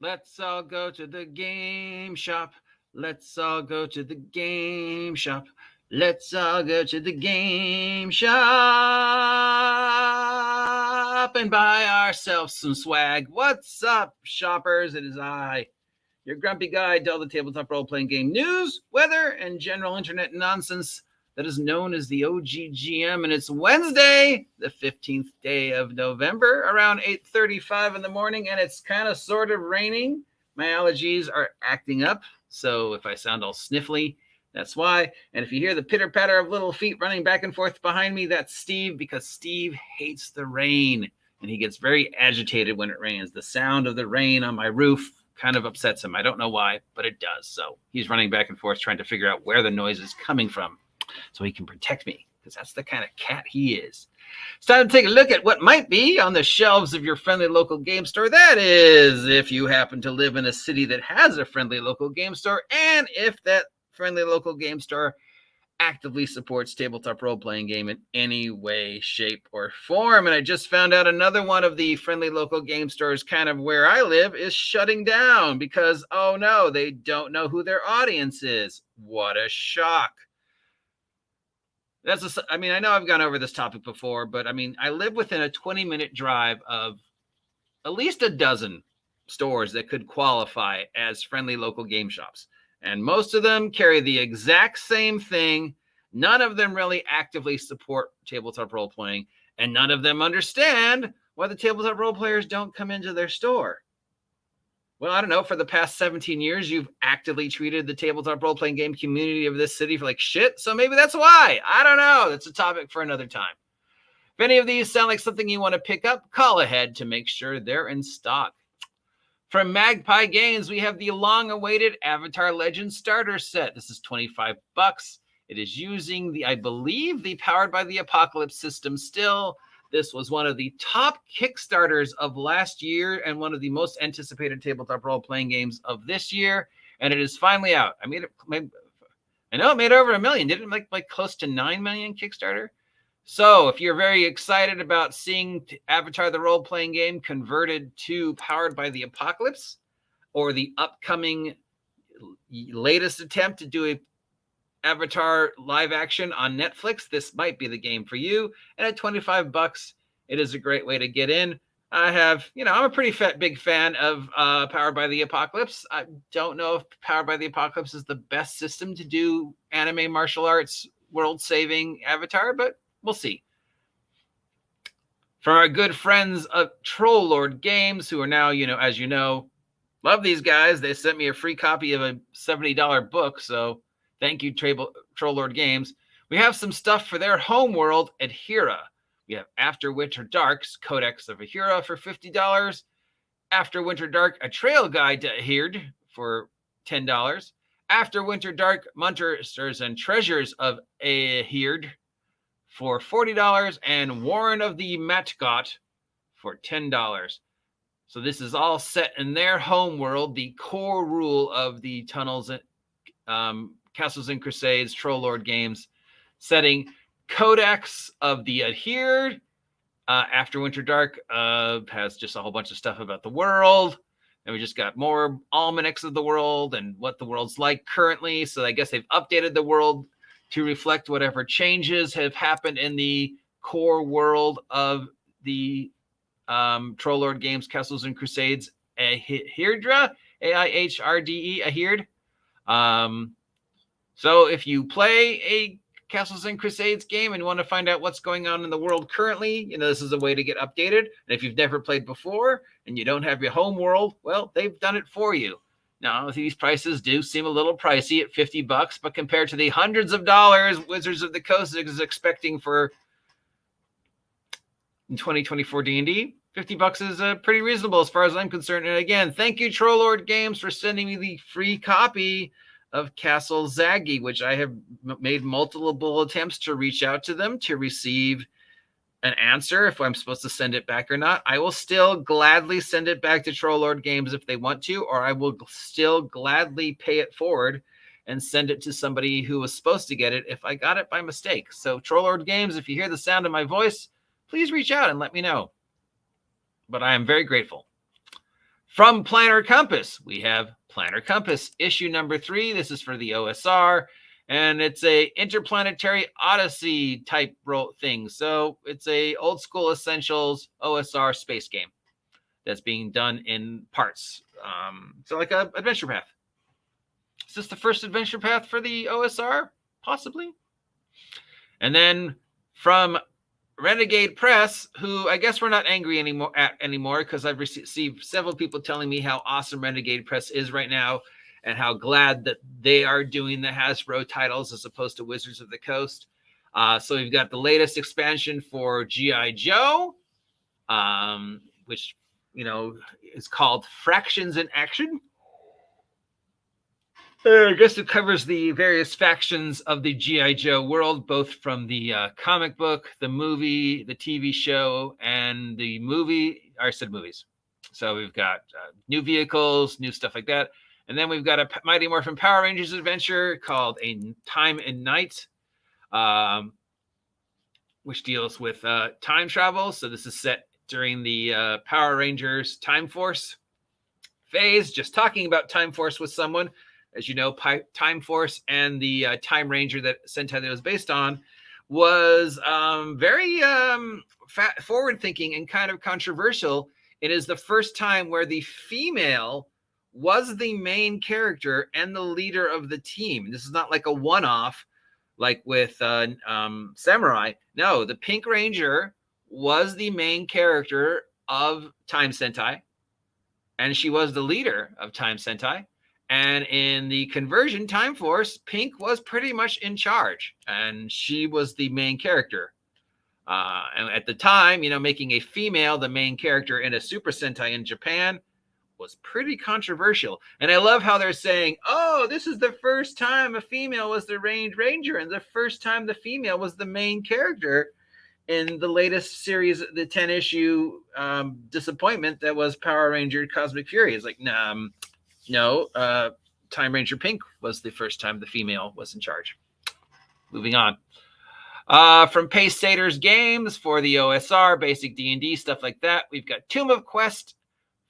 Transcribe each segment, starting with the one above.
Let's all go to the game shop. Let's all go to the game shop. Let's all go to the game shop and buy ourselves some swag. What's up, shoppers? It is I, your grumpy guide to all the tabletop role-playing game news, weather, and general internet nonsense that is known as the OGGM. And it's Wednesday, the 15th day of November, around 8:35 in the morning, and it's kind of sort of raining. My allergies are acting up, so if I sound all sniffly, that's why. And if you hear the pitter-patter of little feet running back and forth behind me, that's Steve, because Steve hates the rain, and he gets very agitated when it rains. The sound of the rain on my roof kind of upsets him. I don't know why, but it does. So he's running back and forth trying to figure out where the noise is coming from so he can protect me, because that's the kind of cat he is. It's time to take a look at what might be on the shelves of your friendly local game store. That is, if you happen to live in a city that has a friendly local game store, and if that friendly local game store actively supports tabletop role-playing game in any way, shape, or form. And I just found out another one of the friendly local game stores kind of where I live is shutting down because, oh no, they don't know who their audience is. What a shock. I know I've gone over this topic before, but I live within a 20-minute drive of at least a dozen stores that could qualify as friendly local game shops. And most of them carry the exact same thing. None of them really actively support tabletop role-playing, and none of them understand why the tabletop role players don't come into their store. Well, I don't know, for the past 17 years, you've actively treated the tabletop role-playing game community of this city for like shit, so maybe that's why. I don't know. That's a topic for another time. If any of these sound like something you want to pick up, call ahead to make sure they're in stock. From Magpie Games, we have the long-awaited Avatar Legends starter set. This is $25. It is using I believe, the Powered by the Apocalypse system still. This was one of the top Kickstarters of last year and one of the most anticipated tabletop role-playing games of this year, and it is finally out. I know it made over $1 million. Didn't it make like close to $9 million Kickstarter? So if you're very excited about seeing Avatar the role-playing game converted to Powered by the Apocalypse, or the upcoming latest attempt to do a Avatar live action on Netflix, this might be the game for you. And at $25, it is a great way to get in. I'm a pretty big fan of Powered by the Apocalypse. I don't know if Powered by the Apocalypse is the best system to do anime martial arts world-saving Avatar, but we'll see. From our good friends of Troll Lord Games, who are now, as you know, love these guys. They sent me a free copy of a $70 book, so thank you, Troll Lord Games. We have some stuff for their home world, Adhira. We have After Winter Dark's Codex of Ahura for $50. After Winter Dark, A Trail Guide to Ahird for $10. After Winter Dark, Monsters and Treasures of Ahird for $40. And Warren of the Matgot for $10. So this is all set in their home world, the core rule of the Tunnels, Castles and Crusades, Troll Lord Games setting. Codex of the Adhered. After Winter Dark has just a whole bunch of stuff about the world. And we just got more almanacs of the world and what the world's like currently. So I guess they've updated the world to reflect whatever changes have happened in the core world of the Troll Lord Games, Castles and Crusades, Ahirdra, AihrdE, Ahird. So if you play a Castles and Crusades game and want to find out what's going on in the world currently, this is a way to get updated. And if you've never played before and you don't have your home world, well, they've done it for you. Now, these prices do seem a little pricey at $50, but compared to the hundreds of dollars Wizards of the Coast is expecting for in 2024 D&D, $50 is pretty reasonable as far as I'm concerned. And again, thank you, Troll Lord Games, for sending me the free copy of Castle Zaggy, which I have made multiple attempts to reach out to them to receive an answer if I'm supposed to send it back or not. I will still gladly send it back to Troll Lord Games if they want to, or I will still gladly pay it forward and send it to somebody who was supposed to get it if I got it by mistake. So Troll Lord Games, if you hear the sound of my voice, please reach out and let me know. But I am very grateful. From Planar Compass, we have Planar Compass issue number 3. This is for the OSR, and it's a interplanetary odyssey type role thing. So it's a old school essentials OSR space game that's being done in parts. So like a adventure path. Is this the first adventure path for the OSR? Possibly. And then from Renegade Press, who I guess we're not angry anymore because I've received several people telling me how awesome Renegade Press is right now and how glad that they are doing the Hasbro titles as opposed to Wizards of the Coast. So we've got the latest expansion for G.I. Joe, which, you know, is called Fractions in Action. I guess it covers the various factions of the G.I. Joe world, both from the comic book, the movie, the TV show, and the movie. I said movies. So we've got new vehicles, new stuff like that. And then we've got a Mighty Morphin Power Rangers adventure called A Time and Night, which deals with time travel. So this is set during the Power Rangers Time Force phase. Just talking about Time Force with someone. As you know, Time Force and the Time Ranger that Sentai that was based on was very forward-thinking and kind of controversial. It is the first time where the female was the main character and the leader of the team. This is not like a one-off like with Samurai. No, the Pink Ranger was the main character of Time Sentai, and she was the leader of Time Sentai. And in the conversion Time Force, Pink was pretty much in charge, and she was the main character. And at the time, you know, making a female the main character in a Super Sentai in Japan was pretty controversial. And I love how they're saying, oh, this is the first time a female was the Range Ranger, and the first time the female was the main character in the latest series, the 10-issue disappointment that was Power Ranger Cosmic Fury. It's like, no, Time Ranger Pink was the first time the female was in charge. Moving on. From Pace Saters Games for the OSR, basic D&D, stuff like that, we've got Tomb of Quest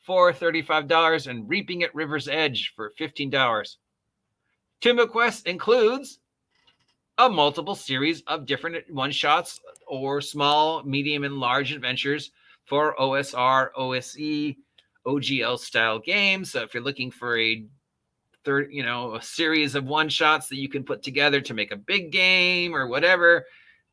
for $35 and Reaping at River's Edge for $15. Tomb of Quest includes a multiple series of different one-shots or small, medium, and large adventures for OSR, OSE, OGL style games. So if you're looking for a series of one shots that you can put together to make a big game or whatever,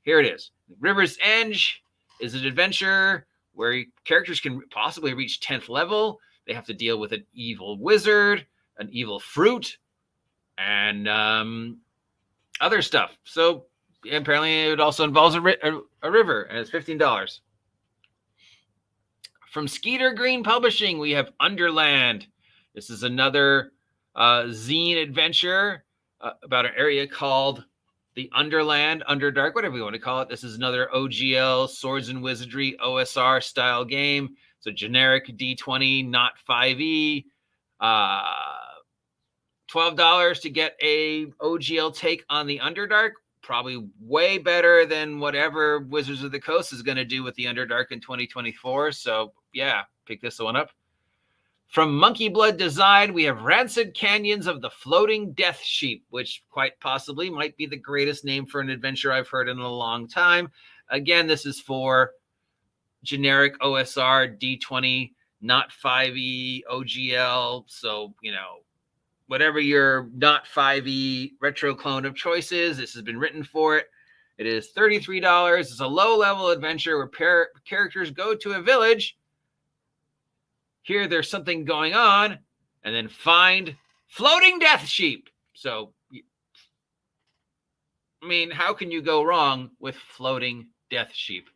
here it is. River's Edge is an adventure where characters can possibly reach 10th level. They have to deal with an evil wizard, an evil fruit, and other stuff. So apparently it also involves a river, and it's $15. From Skeeter Green Publishing, we have Underland. This is another zine adventure about an area called the Underland, Underdark, whatever you want to call it. This is another OGL, Swords and Wizardry, OSR style game. So generic D20, not 5e. $12 to get a OGL take on the Underdark. Probably way better than whatever Wizards of the Coast is going to do with the Underdark in 2024. So yeah, pick this one up. From Monkey Blood Design, we have Rancid Canyons of the Floating Death Sheep, which quite possibly might be the greatest name for an adventure I've heard in a long time. Again, this is for generic OSR, D20, not 5e, OGL. So, you know, whatever your not 5e retro clone of choice is, this has been written for it. It is $33. It's a low-level adventure where characters go to a village, hear there's something going on, and then find floating death sheep. So, I mean, how can you go wrong with floating death sheep?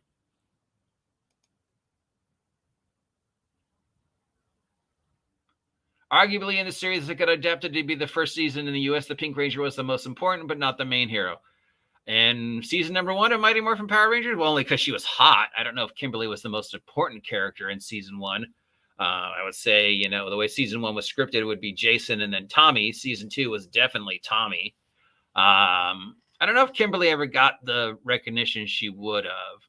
Arguably in the series that got adapted to be the first season in the US, the Pink Ranger was the most important, but not the main hero. And season number 1 of Mighty Morphin Power Rangers, well, only because she was hot. I don't know if Kimberly was the most important character in season 1. I would say, you know, the way season 1 was scripted, it would be Jason and then Tommy. Season 2 was definitely Tommy. I don't know if Kimberly ever got the recognition she would have.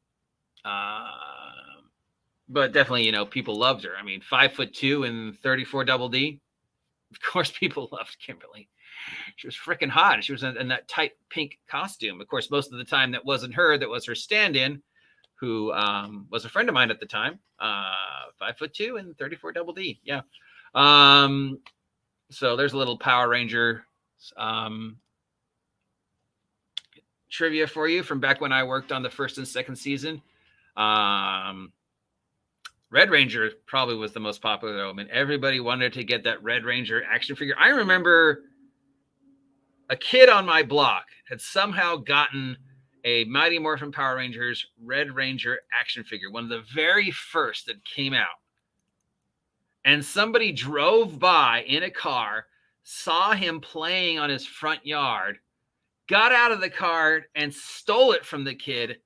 but definitely, people loved her. I mean, 5'2" and 34 double D. Of course, people loved Kimberly. She was freaking hot. She was in that tight pink costume. Of course, most of the time that wasn't her. That was her stand-in, who was a friend of mine at the time. 5'2" and 34 double D. Yeah. So there's a little Power Ranger trivia for you from back when I worked on the first and second season. Red Ranger probably was the most popular though. I mean, everybody wanted to get that Red Ranger action figure. I remember a kid on my block had somehow gotten a Mighty Morphin Power Rangers Red Ranger action figure, one of the very first that came out. And somebody drove by in a car, saw him playing on his front yard, got out of the car and stole it from the kid,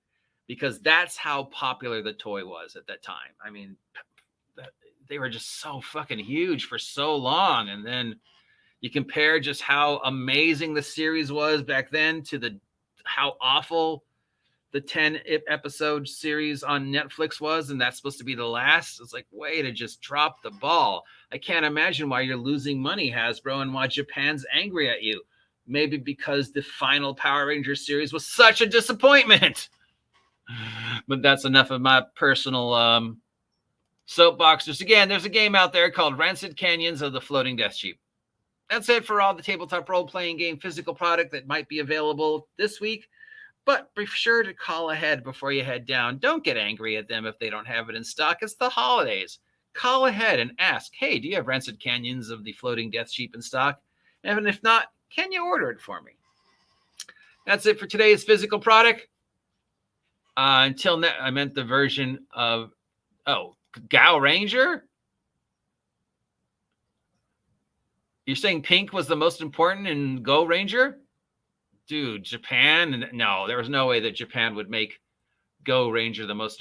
because that's how popular the toy was at that time. I mean, they were just so fucking huge for so long. And then you compare just how amazing the series was back then to how awful the 10 episode series on Netflix was, and that's supposed to be the last. It's like, way to just drop the ball. I can't imagine why you're losing money, Hasbro, and why Japan's angry at you. Maybe because the final Power Rangers series was such a disappointment. But that's enough of my personal soapbox. Just again, there's a game out there called Rancid Canyons of the Floating Death Sheep. That's it for all the tabletop role-playing game physical product that might be available this week. But be sure to call ahead before you head down. Don't get angry at them if they don't have it in stock. It's the holidays. Call ahead and ask, hey, do you have Rancid Canyons of the Floating Death Sheep in stock? And if not, can you order it for me? That's it for today's physical product. Until now, I meant the version of, Gao Ranger? You're saying pink was the most important in Go Ranger? Dude, Japan? No, there was no way that Japan would make Go Ranger the most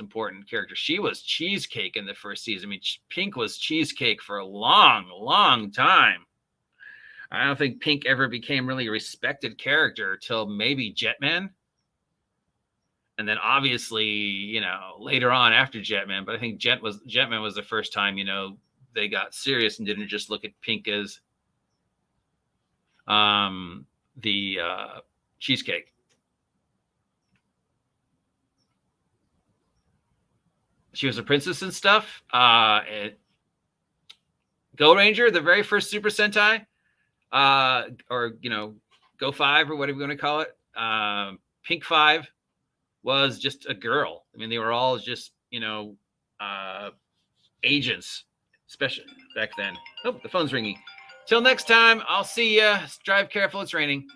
important character. She was Cheesecake in the first season. I mean, Pink was Cheesecake for a long, long time. I don't think Pink ever became really a respected character till maybe Jetman. And then obviously, later on after Jetman, but I think Jetman was the first time, they got serious and didn't just look at Pink as the Cheesecake. She was a princess and stuff. Go Ranger, the very first Super Sentai, or Go 5 or whatever you want to call it. Pink 5 was just a girl. I mean, they were all just agents, especially back then. Oh, the phone's ringing. Till next time, I'll see ya. Drive careful. It's raining.